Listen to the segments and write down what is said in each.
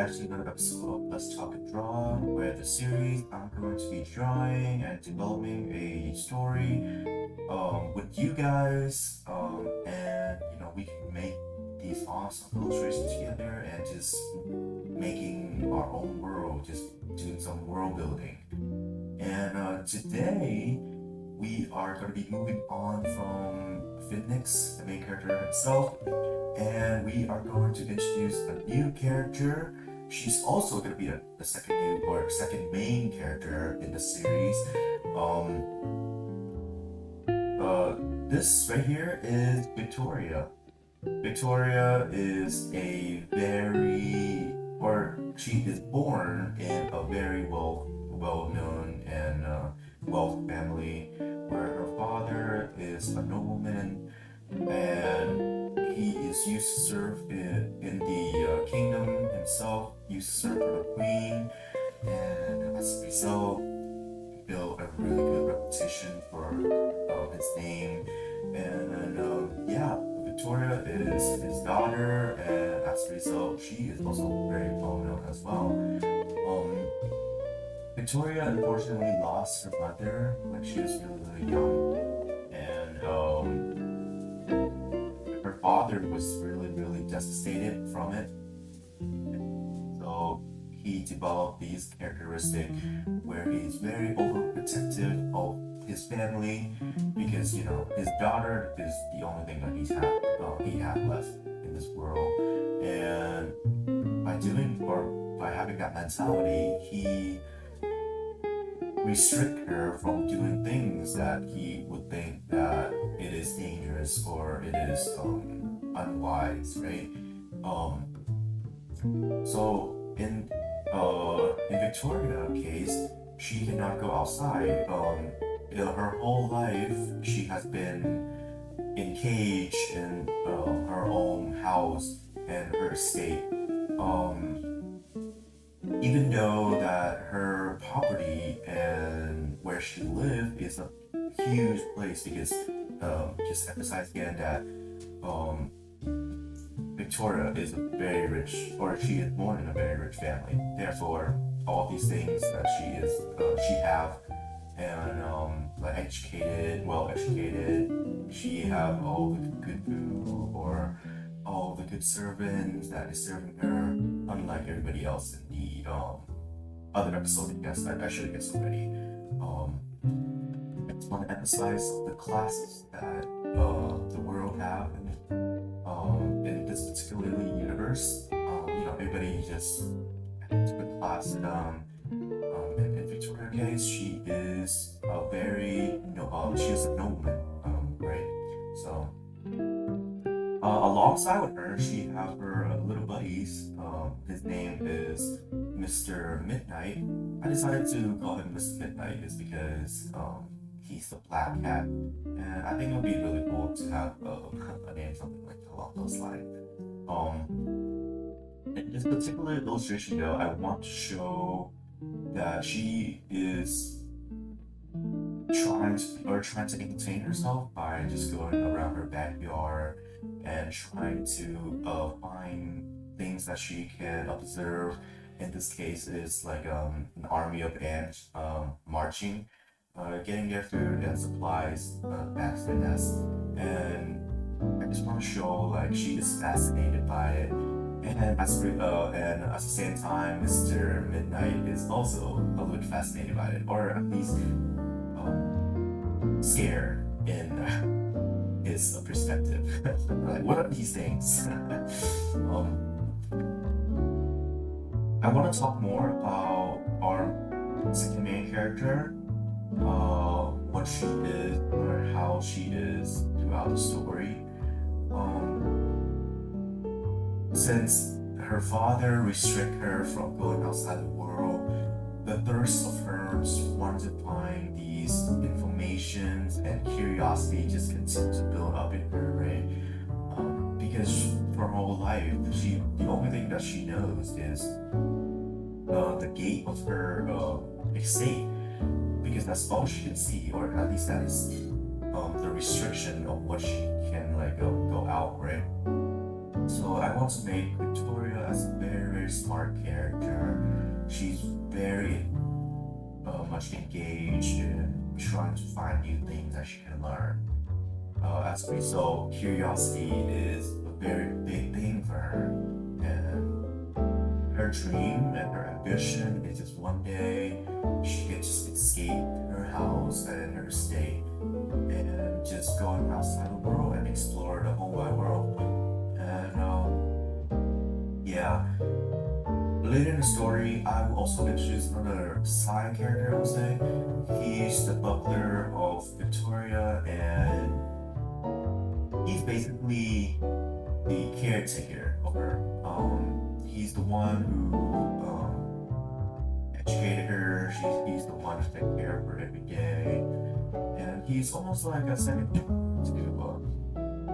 back to another episode of Let's Talk and Draw, where the series I'm going to be drawing and developing a story with you guys, and we can make these awesome illustrations together and just making our own world, just doing some world building. And today we are going to be moving on from Fitnix, the main character himself, and we are going to introduce a new character. She's also going to be the second main character in the series. This right here is Victoria. Victoria is she is born in a very well-known and wealth family, where her father is a nobleman, and he is used to serve in the kingdom himself, used to serve for the queen, and as a result, built a really good reputation for his name. And Victoria is his daughter, and as a result, she is also very well known as well. Victoria unfortunately lost her mother when she was really young, and her father was really devastated from it. So he developed these characteristics where he's very overprotective of his family, because his daughter is the only thing that he had left in this world, and by having that mentality, he restrict her from doing things that he would think that it is dangerous or it is unwise, right? So in Victoria's case, she cannot go outside. Her whole life, she has been encaged in her own house and her estate. Even though that her property and where she lived is a huge place, because just emphasize again that Victoria is a very rich, or she is born in a very rich family. Therefore, all these things that she have, and well educated, she have all the good food or all the good servants that is serving her, unlike everybody else in the other episode. I should have guessed already. I just want to emphasize the classes that the world have in this particular universe. Everybody just took a class. In Victoria's case, she is she is a nobleman, right? So alongside with her, she have her little buddies. His name is Mr. Midnight. I decided to call him Mr. Midnight is because he's the black cat, and I think it would be really cool to have a name something like along those lines. In this particular illustration, though, I want to show that she is trying to entertain herself by just going around her backyard and trying to find things that she can observe. In this case, it's like an army of ants marching, getting their food and supplies back to the nest. And I just want to show like she is fascinated by it. And at the same time, Mr. Midnight is also a little bit fascinated by it, or at least scared in his perspective. Like, what are these things? I want to talk more about our second main character, what she is or how she is throughout the story. Since her father restricted her from going outside the world, the thirst of her wanting to find these informations and curiosity just continued to build up in her, right? Because for her whole life, the only thing that she knows is the gate of her estate, because that's all she can see, or at least that is the restriction of what she can go out, right? So I want to make Victoria as a very, very smart character. She's very much engaged in trying to find new things that she can learn. As a result, curiosity is a very big thing for her. And her dream and her ambition is just one day she can just escape her house and her state and just go outside the world and explore the whole wide world. And yeah, later in the story, I will also introduce another side character, I would say. He's the butler of Victoria, and he's basically the caretaker of her. He's the one who educated her. He's the one to take care of her every day, and he's almost like a second to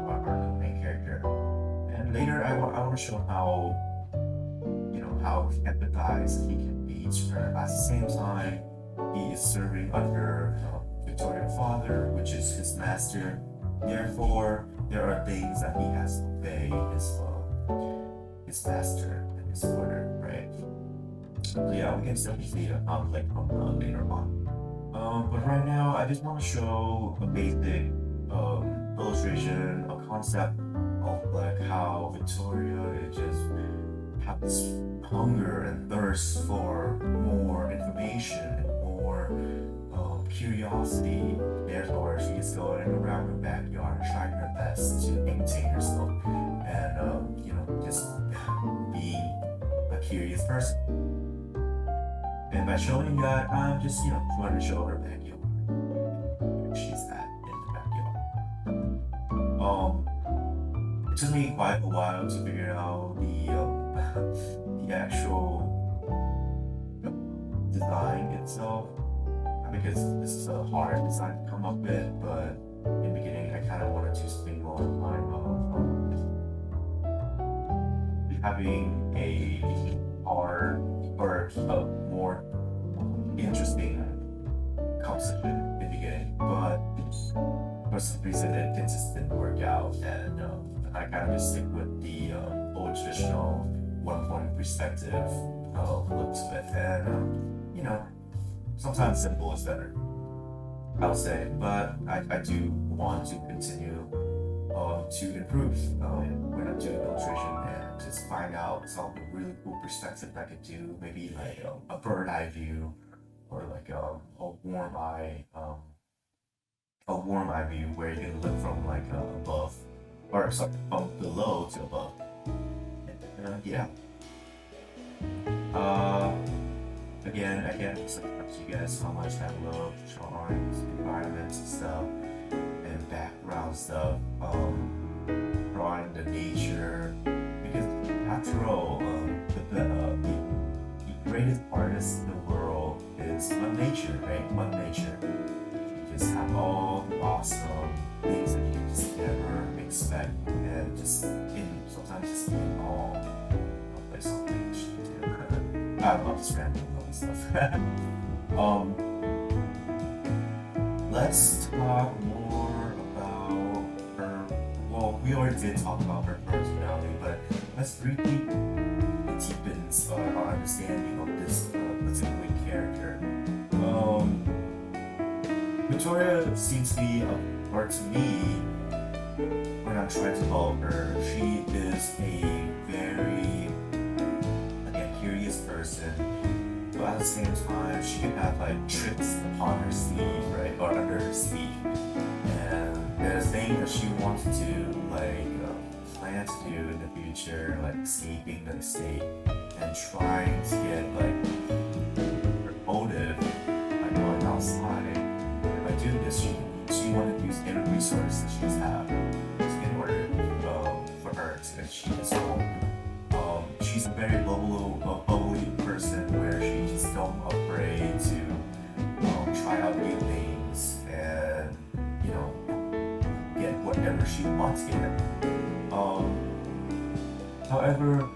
our main character. And later, I want to show how empathized he can be to her. At the same time, he is serving under Victoria's father, which is his master. Therefore, there are things that he has to obey his master and his order, right? So yeah, we can still see the conflict later on. But right now, I just want to show a basic illustration, a concept of like how Victoria is just have this hunger and thirst for more information and more curiosity. Therefore, she is going around her backyard trying her best to maintain herself and just being a curious person. And by showing that, I'm just trying to show her backyard. She's at in the backyard. It took me quite a while to figure out the actual design itself, because this is a hard design to come up with, but in the beginning I kind of wanted to spend more time having a hard or a more interesting concept in the beginning, but for some reason it just didn't work out, and I kind of just stick with the old traditional one-point perspective look to it, and sometimes simple is better, I would say, but I do want to continue to improve when I'm doing illustration and just find out some of the really cool perspective I could do, maybe like a bird eye view or like a warm eye view where you can look from like above, or sorry, from below to above. Yeah. Again, I can't express to you guys how much I love drawings, environments and stuff, and background stuff, drawing the nature, because after all, the greatest artist in the world is Mother Nature, right? Mother Nature. You just have all the awesome things that you just never expect, and sometimes just in awe of like something. I love this random stuff. Let's talk more about her. Well, we already did talk about her personality, but let's briefly deepen our understanding of this particular character. Victoria seems to be, or to me, when I'm trying to follow her, she is a very, again, curious person. But at the same time, she can have like tricks upon her sleeve, right, or under her sleeve, and there's things that she wants to like plan to do in the future, like escaping the state and trying to get like her motive by going outside. And by doing this, she wanted to use every resource that she's had in order for her to achieve this goal. She's a very bubbly person where she's just not afraid to try out new things and get whatever she wants to get. However,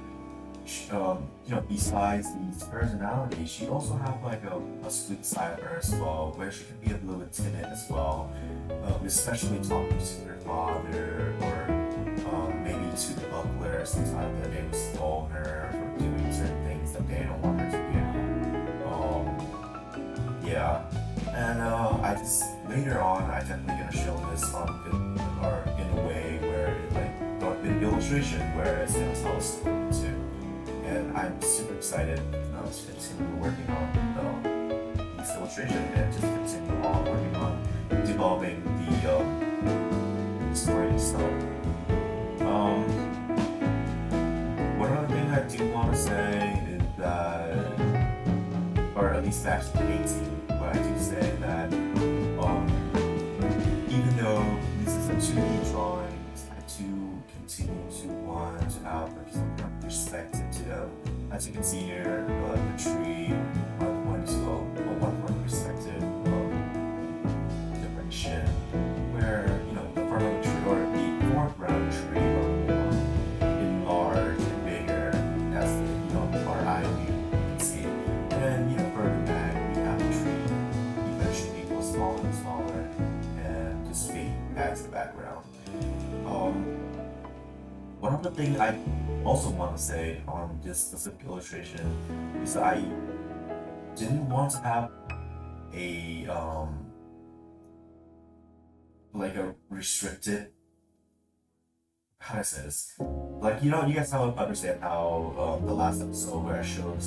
besides these personalities, she also have like a sweet side of her as well, where she can be a little bit timid as well, especially talking to her father or maybe to the buckler, sometimes that they would stall her for doing certain things that they don't want her to do. Yeah, and I just later on I definitely gonna show this or in a way where it or in illustration where it's gonna tell a story too. And I'm super excited to continue working on this illustration and just continue on working on developing the story itself. One other thing I do want to say is that, or at least actually painting, but I do say that even though this is a 2D drawing, I do continue to want to have some kind of perspective to them. As you can see here, the tree, one point perspective direction, where the front of the tree or the foreground tree enlarged and bigger as our eye view can see. And further back we have the tree eventually go smaller and smaller and just fade back to the background. One other thing I also want to say on this specific illustration is that I didn't want to have a a restricted, how do I say this? You guys understand how the last episode where I showed the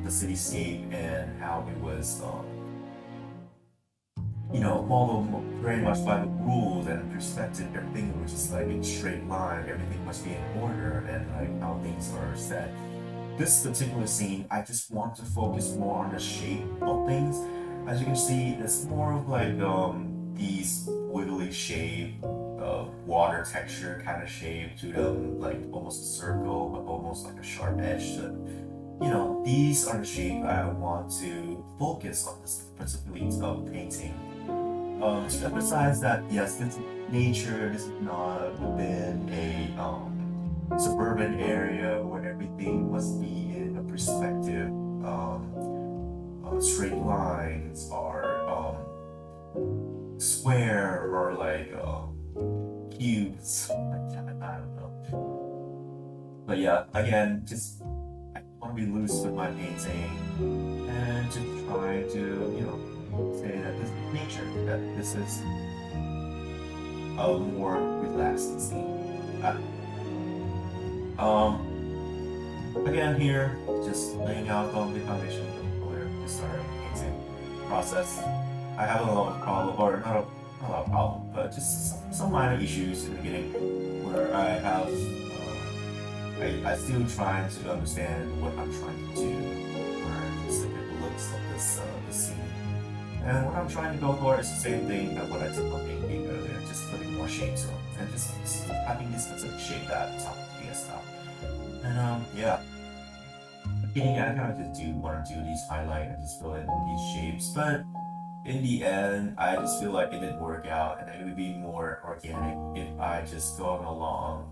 cityscape and how it was followed very much by the rules and perspective. Everything was just in straight line. Everything must be in order and how things are set. This particular scene, I just want to focus more on the shape of things. As you can see, it's more of these wiggly shape, water texture kind of shape to them, almost a circle, but almost like a sharp edge. These are the shape I want to focus on this particular painting. To emphasize that yes, this is nature. This is not within a suburban area where everything must be in a perspective. Straight lines are square or cubes. I don't know. But yeah, again, I want to be loose with my painting and just try to say that this is nature, that this is a more relaxed scene. Again here, just laying out the foundation of the color to start a painting process. I have a lot of problem, or not a lot of problem, but just some minor issues in the beginning where I have, I still trying to understand what I'm trying to do, or just the looks of this scene. And what I'm trying to go for is the same thing that what I did on painting earlier, just putting more shapes on, and just having this specific shape that top of the stuff. And yeah. Beginning, I kind of just want to do these highlight and just fill in these shapes, but in the end, I just feel like it didn't work out, and it would be more organic if I just going along,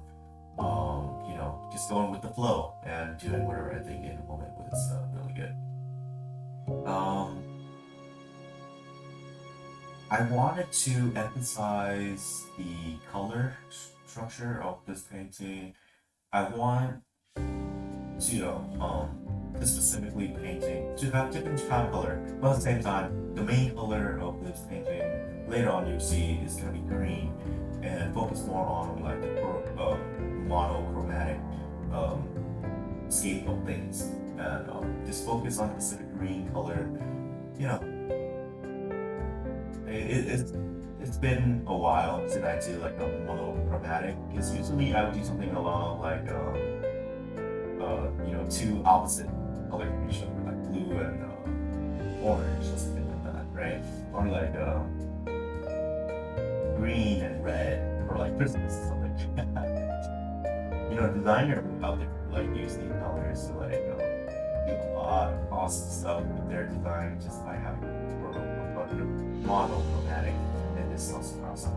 just going with the flow and doing whatever I think in the moment was really good. I wanted to emphasize the color structure of this painting. I want to specifically painting to have different kind of color, but at the same time, the main color of this painting later on you see is gonna be green, and focus more on the monochromatic scape of things, and just focus on the specific green color. It's been a while since I do a monochromatic, because usually I would do something along two opposite color combination, blue and orange or something like that, right? Or green and red, or Christmas or something. Designer out there use these colors to do a lot of awesome stuff with their design just by having monochromatic, and this is also awesome.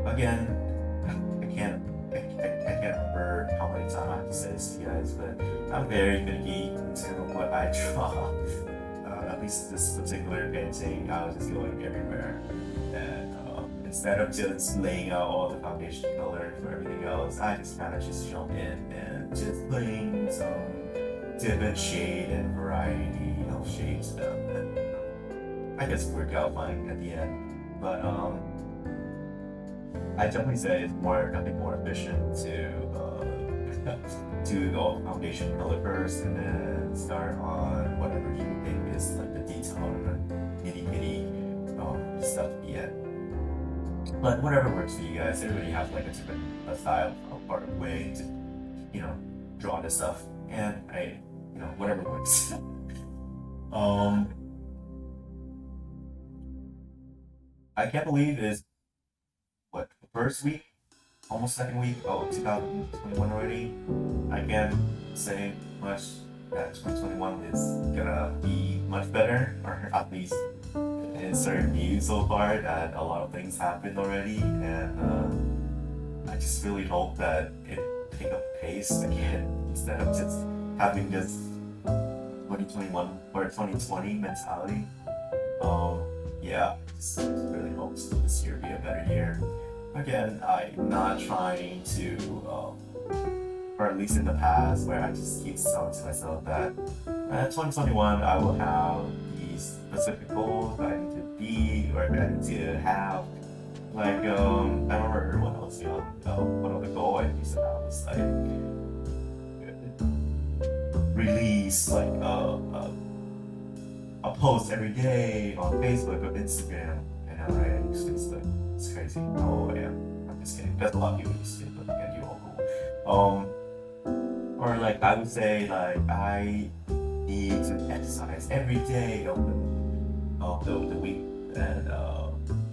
Again, I can't remember how many times I have to say this to you guys, but I'm very finicky to what I draw. At least this particular painting, I was just going everywhere, and instead of just laying out all the foundation color for everything else, I just kind of just jump in and just putting some different shade and variety of shades that I guess work out fine at the end. But I definitely say it's nothing more efficient to do the foundation color first and then start on whatever you think is like the detail or the nitty gritty stuff at the end. But whatever works for you guys, everybody has like a different style or way to, draw this stuff. And whatever works. I can't believe it's the first week, almost second week of 2021 already. I can't say much that 2021 is gonna be much better, or at least in certain views so far that a lot of things happened already, and I just really hope that it pick up pace again instead of just having this 2021 or 2020 mentality. Yeah, just really hope this year be a better year. Again, I'm not trying to, or at least in the past, where I just keep telling to myself that 2021 I will have these specific goals that I need to be or that I need to have. Like, I remember when I was young, one of the goals I used to have was like release like a post every day on Facebook or Instagram. And I use Facebook. It's crazy. Oh, I am. I'm just kidding. There's a lot of people who use Facebook, and you all cool. Or like I would say like I need to exercise every day of the week and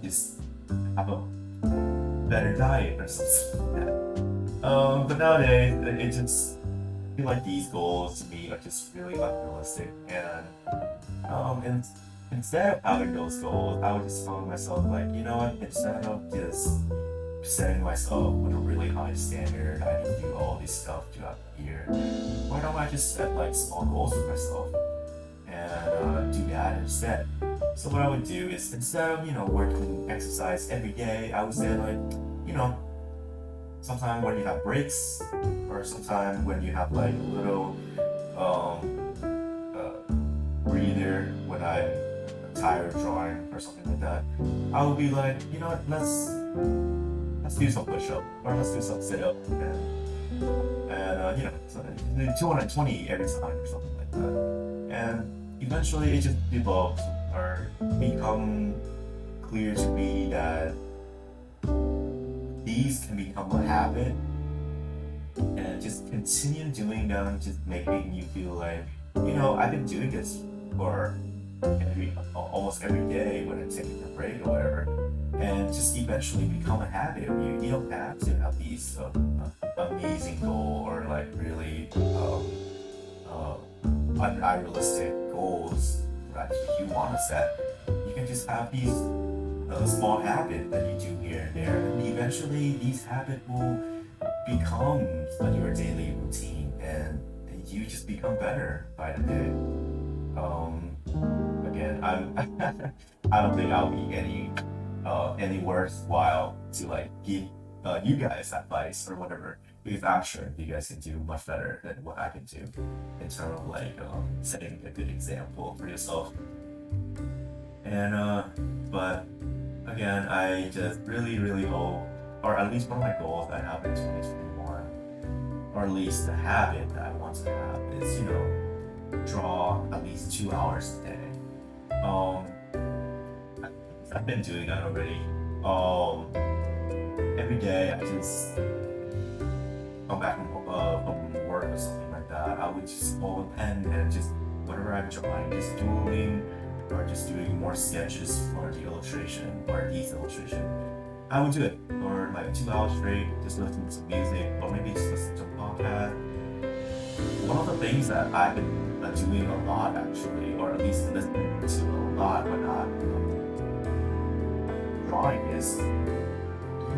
just have a better diet or something like that. But nowadays it just feel like these goals to me are just really unrealistic, and instead of having those goals, I would just tell myself like, you know what, instead of just setting myself with a really high standard, I need to do all this stuff throughout the year, why don't I just set like small goals for myself and do that instead? So what I would do is, instead of working exercise every day, I would say like, sometime when you have breaks, or sometime when you have like a little breather when I'm tired of drawing or something like that, I would be like, you know what, let's do some push-up, or let's do some sit-up, and so 220 every time or something like that. And eventually it just develops or become clear to me that these can become a habit, and just continue doing them, just making you feel like, I've been doing this for almost every day when I'm taking a break or whatever, and just eventually become a habit of you. You don't have to have these amazing goal or like really unrealistic goals that you want to set. You can just have these small habits that you do here and there, and eventually these habits will become your daily routine, and you just become better by the day. Again, I don't think I'll be any worthwhile to like give you guys advice or whatever, because I'm sure you guys can do much better than what I can do in terms of like setting a good example for yourself. And but again, I just really hope, or at least one of my goals that I have in 2021, or at least the habit that I want to have is, draw at least 2 hours a day. I've been doing that already. Every day I just come back from work or something like that. I would just hold a pen and just whatever I'm drawing, just doodling, or just doing more sketches for the illustration or these illustration. I would do it for like 2 hours straight, just listening to music, or maybe just listen to a podcast. One of the things that I've been doing a lot actually, or at least listening to a lot but not drawing, is,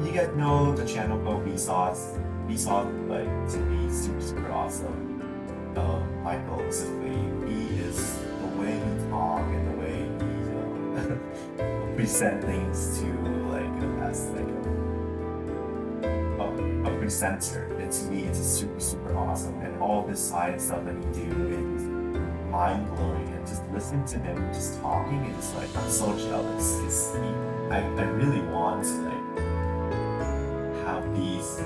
you guys know the channel called Vsauce? Vsauce, like, to be super awesome. Michael, basically, he is, the way he talk and the way he present things to like as very centered. And to me, it's super, super awesome. And all this science stuff that he do is mind blowing. And just listening to him just talking, it's just like I'm so jealous. I really want to like have these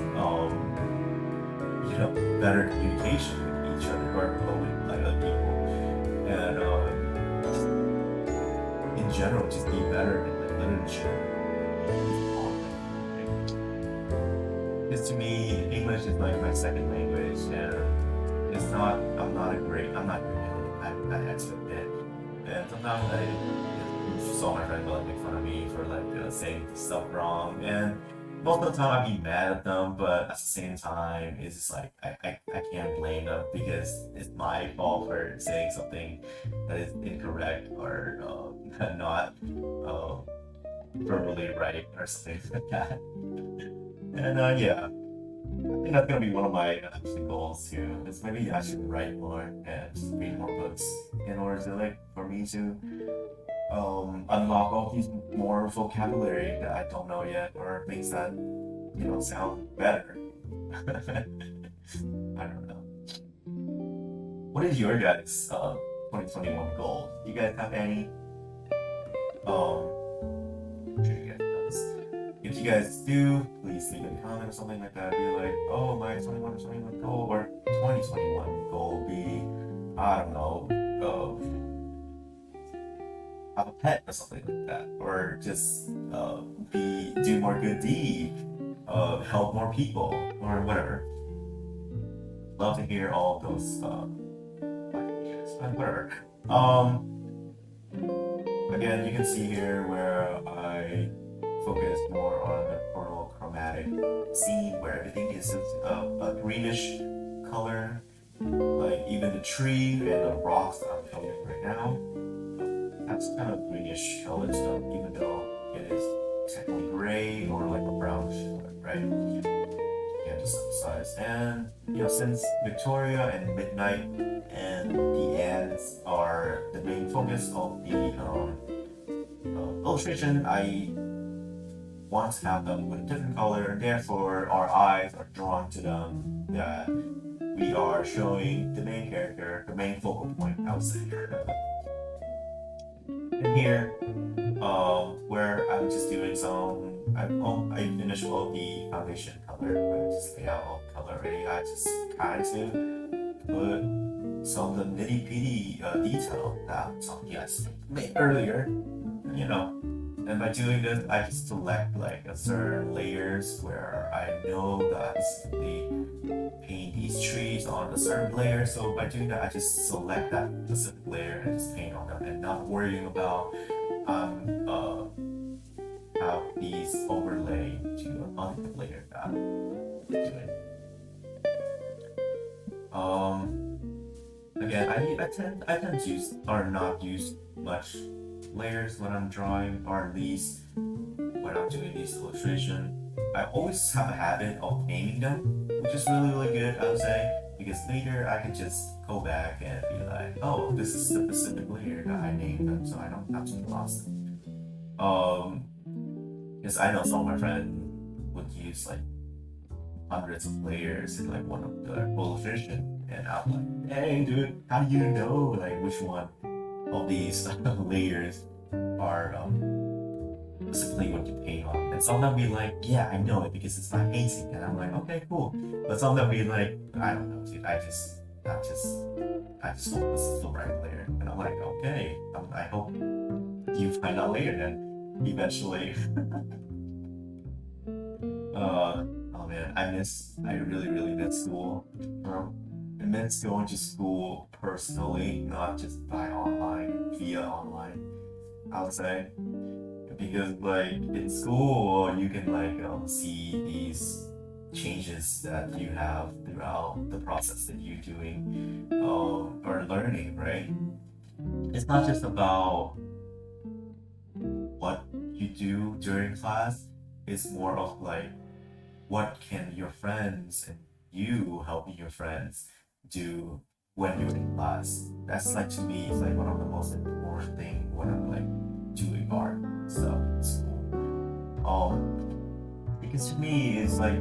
better communication with each other or with like other people, and in general just be better in like literature. Because to me, English is like my second language, and I'm not great at it. I have to admit. And sometimes I saw my friends like make fun of me for like saying stuff wrong, and most of the time I'd be mad at them, but at the same time, it's just like I can't blame them because it's my fault for saying something that is incorrect or not verbally right or something like that. And yeah, I think that's gonna be one of my goals too. Is maybe I should write more and just read more books in order to like for me to unlock all these more vocabulary that I don't know yet, or things that sound better. I don't know. What is your guys' 2021 goal? Do you guys have any? I'm sure you guys does. If you guys do, please leave a comment or something like that. Be like, oh, my 2021 goal or 2021 goal will be, I don't know, have a pet or something like that, or just do more good deed, help more people, or whatever. Love to hear all of those ideas, whatever. Again, you can see here where I focus more on the chromatic scene where everything is a greenish color, like even the tree and the rocks that I'm filming right now. That's kind of greenish colored stuff, even though it is technically gray or like a brownish color, right? Yeah, just emphasize. And since Victoria and Midnight and the ants are the main focus of the illustration, I want to have them with a different color, and therefore our eyes are drawn to them. That we are showing the main character, the main focal point, I would say. And here, where I'm just doing some, I finished all the foundation color, I just laid out all the color already. I just kind of put some of the nitty gritty detail that some guys made earlier, And by doing this, I just select like a certain layers where I know that I specifically paint these trees on a certain layer. So by doing that, I just select that specific layer and just paint on them, and not worrying about how these overlay to another layer that I'm doing. Again, I tend to use or not use much layers when I'm drawing, or at least when I'm doing these illustrations. I always have a habit of naming them, which is really, really good, I would say, because later I can just go back and be like, oh, this is the specific layer that I named them, so I don't have to get lost. Because I know some of my friends would use like hundreds of layers in like one of the illustrations, and I'm like, hey dude, how do you know like which one of these layers are specifically what you paint on? And some of them be like, yeah, I know it because it's my painting, and I'm like, okay, cool. But some of them be like, I don't know, dude, I just hope this is the right layer, and I'm like, okay, I hope you find out later then eventually. Oh man, I really, really miss school. I miss going to school personally, not just via online, I would say. Because like in school, you can like see these changes that you have throughout the process that you're doing or learning, right? It's not just about what you do during class. It's more of like, what can your friends and you helping your friends do when you're in class? That's like, to me, is like one of the most important thing when I'm like doing art stuff in school. Because to me, it's like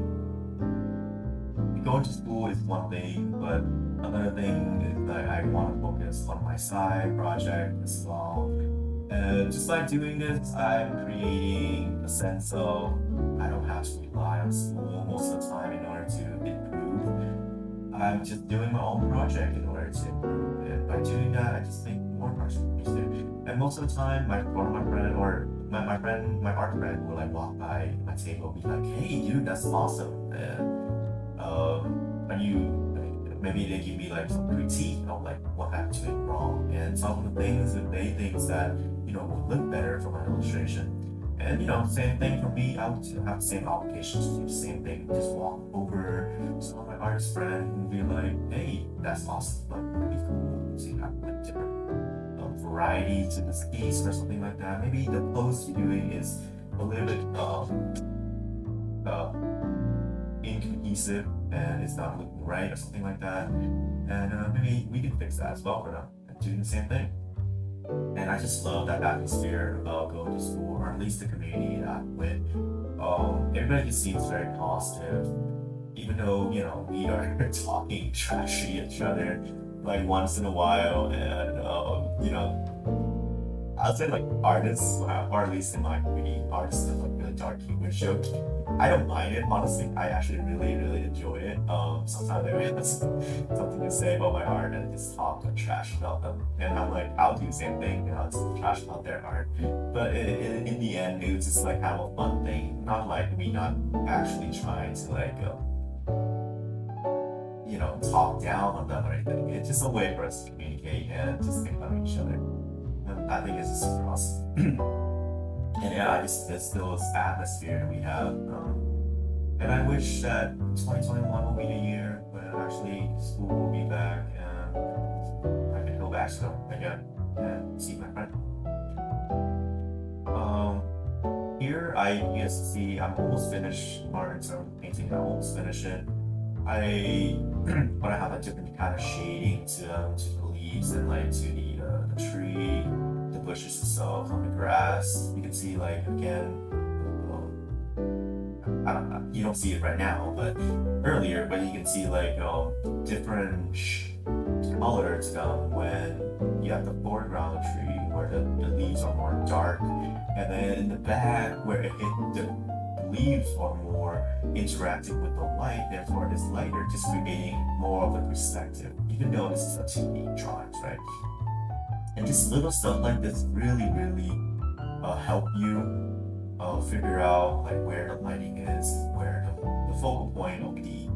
going to school is one thing, but another thing is that I want to focus on my side project as well. And just by doing this, I'm creating a sense of I don't have to rely on school most of the time in order to improve. I'm just doing my own project in order to improve. And by doing that, I just make more projects. And most of the time, one of my friend or my art friend will like walk by my table and be like, "Hey, dude, that's awesome." And are you? Maybe they give me like some critique of like what I'm doing wrong and some of the things that they think that will look better for my illustration. And same thing for me. I would have the same obligations to do the same thing. Just walk over some of my artist friends and be like, "Hey, that's awesome! Like, really cool to have like different variety to this piece or something like that. Maybe the pose you're doing is a little bit incohesive and it's not looking right or something like that. And maybe we can fix that as well for them and doing the same thing." And I just love that atmosphere of going to school, or at least the community that I'm with. Everybody just seems very positive, even though we are talking trashy at each other like once in a while, and I'll say like artists, or at least in my community, artists have like really dark humor jokes. I don't mind it, honestly. I actually really, really enjoy it. Sometimes they have something to say about my art and just talk like trash about them. And I'm like, I'll do the same thing, just trash about their art. But in the end, it was just like kind of a fun thing. Not like me not actually trying to like, talk down on them or anything. It's just a way for us to communicate and just think about each other. And I think it's just super awesome. And yeah, I just miss those atmosphere that we have. And I wish that 2021 will be the year when actually school will be back and I can go back to them again and see my friend. Here you guys see I'm almost finished Martin's painting. I almost finished it. But I have a different kind of shading to the leaves and like to the tree, the bushes itself, on the grass. You can see like again, I don't know, you don't see it right now, but earlier, but you can see like different colors when you have the foreground of the tree where the leaves are more dark, and then in the back where the leaves are more interacting with the light, therefore it is lighter, just creating more of a perspective, even though this is a 2D drawings, right? And just little stuff like this really, really help you figure out like where the lighting is, where the focal point of the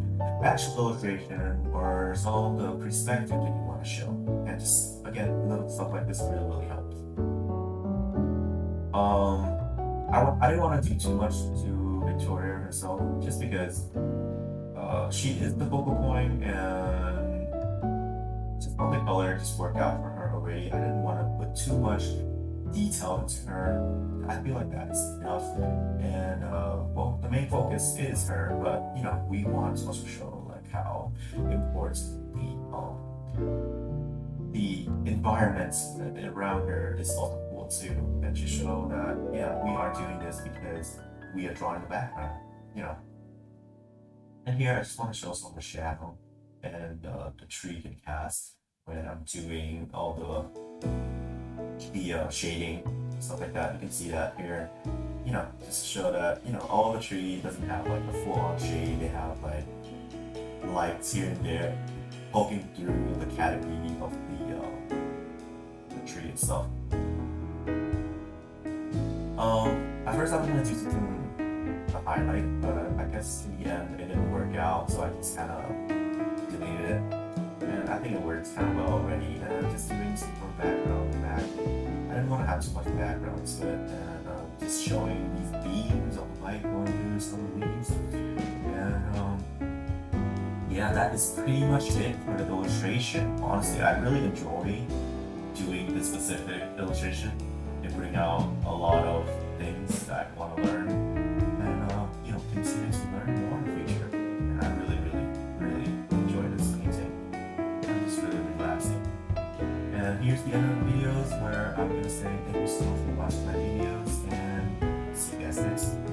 actual illustration or some of the perspective that you want to show. And just again, little stuff like this really, really helps. I didn't want to do too much to Victoria herself, just because she is the focal point, and just all the color just worked out for her already. I didn't want to put too much detail into her. I feel like that is enough. And well, the main focus is her, but we want to also show like how important the environment around her is also cool too, and to show that we are doing this because we are drawing the background, And here I just want to show some of the shadow and the tree can cast when I'm doing all the shading, stuff like that. You can see that here, just to show that all the tree doesn't have like a full-on shade. They have like lights here and there poking through the canopy of the tree itself. At first I was gonna do something to highlight, but I guess in the end it didn't work out, so I just kind of deleted it. And I think it works kind of well already. And I'm just doing some more background in the back. I didn't want to have too much background to it, and just showing these beams of light going through some of the leaves. And yeah, that is pretty much it for the illustration. Honestly, I really enjoy doing this specific illustration. It brings out a lot of things that I want to learn, and continue to learn more in the future. And I really, really, really enjoy this painting. And it's really relaxing. And here's the end of the videos where I'm gonna say thank you so much for watching my videos, and see you guys next.